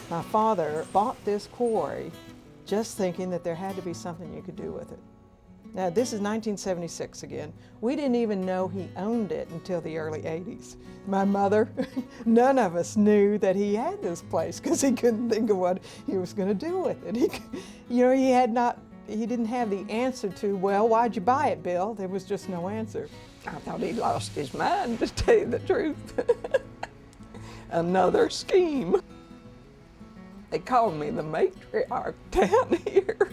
My father bought this quarry just thinking that there had to be something you could do with it. Now, this is 1976 again. We didn't even know he owned it until the early 80s. My mother, none of us knew that he had this place because he couldn't think of what he was going to do with it. He didn't have the answer to, well, why'd you buy it, Bill? There was just no answer. I thought he'd lost his mind, to tell you the truth. Another scheme. They called me the matriarch down here,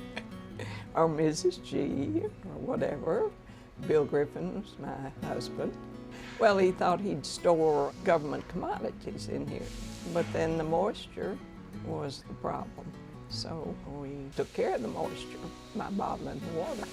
or Mrs. G, or whatever. Bill Griffin's my husband. Well, he thought he'd store government commodities in here, but then the moisture was the problem. So we took care of the moisture by bottling the water.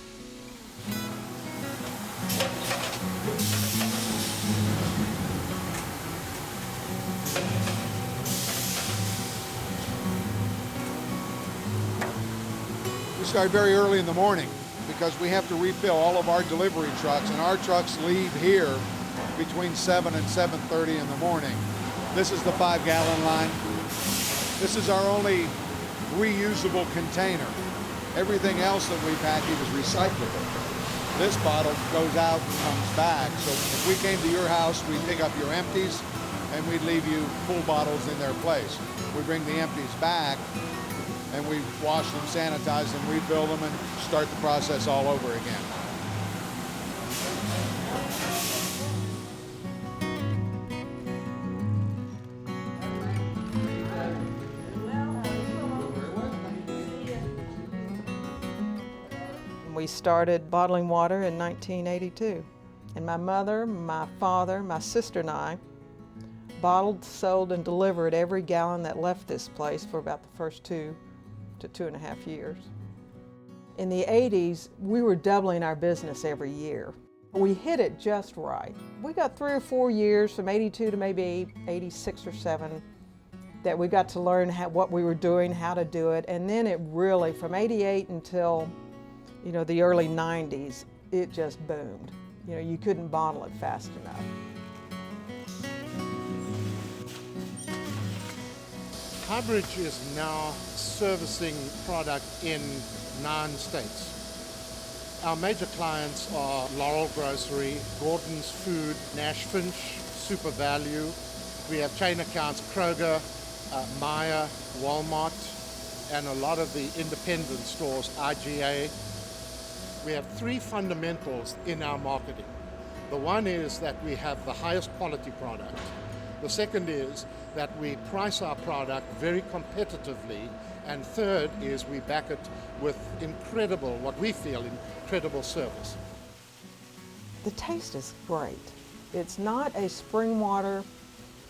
We start very early in the morning because we have to refill all of our delivery trucks, and our trucks leave here between 7 and 7:30 in the morning. This is the 5-gallon line. This is our only reusable container. Everything else that we package is recyclable. This bottle goes out and comes back. So if we came to your house, we'd pick up your empties and we'd leave you full bottles in their place. We bring the empties back and we wash them, sanitize them, refill them, and start the process all over again. We started bottling water in 1982. And my mother, my father, my sister and I bottled, sold, and delivered every gallon that left this place for about the first 2 to 2.5 years. In the 80s, we were doubling our business every year. We hit it just right. We got 3 or 4 years from 82 to maybe 86 or 7 that we got to learn what we were doing, how to do it, and then it really, from 88 until the early 90s, it just boomed. You couldn't bottle it fast enough. Highbridge is now servicing product in 9 states. Our major clients are Laurel Grocery, Gordon's Food, Nash Finch, Super Value. We have chain accounts Kroger, Meijer, Walmart, and a lot of the independent stores, IGA. We have 3 fundamentals in our marketing. The one is that we have the highest quality product. The second is that we price our product very competitively. And third is we back it with what we feel, incredible service. The taste is great. It's not a spring water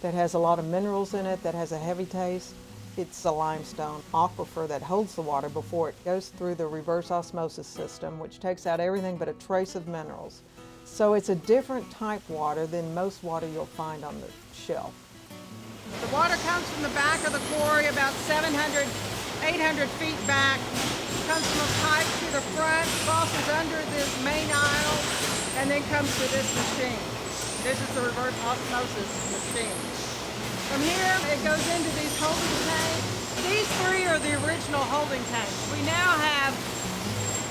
that has a lot of minerals in it, that has a heavy taste. It's a limestone aquifer that holds the water before it goes through the reverse osmosis system, which takes out everything but a trace of minerals. So it's a different type water than most water you'll find on the shelf. The water comes from the back of the quarry about 700, 800 feet back, comes from a pipe to the front, crosses under this main aisle, and then comes to this machine. This is the reverse osmosis machine. From here, it goes into these holding tanks. These 3 are the original holding tanks. We now have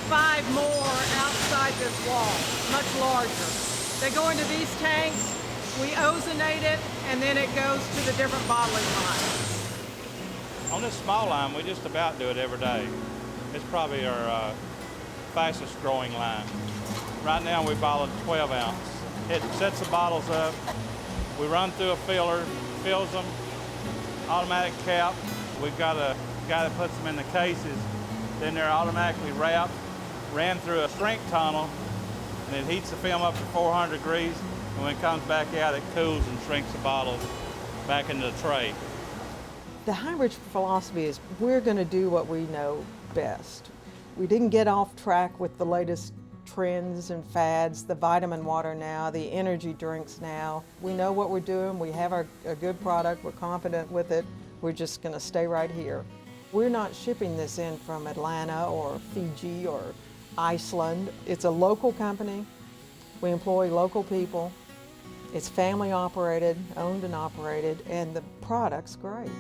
5 more outside this wall, much larger. They go into these tanks, we ozonate it, and then it goes to the different bottling lines. On this small line, we just about do it every day. It's probably our fastest growing line. Right now, we bottle 12 ounce. It sets the bottles up. We run through a filler, fills them, automatic cap. We've got a guy that puts them in the cases. Then they're automatically wrapped, ran through a shrink tunnel, and it heats the film up to 400 degrees. And when it comes back out, it cools and shrinks the bottles back into the tray. The Highbridge philosophy is we're going to do what we know best. We didn't get off track with the latest trends and fads, the vitamin water now, the energy drinks now. We know what we're doing. We have a good product. We're confident with it. We're just going to stay right here. We're not shipping this in from Atlanta or Fiji or Iceland. It's a local company. We employ local people. It's family operated, owned and operated, and the product's great.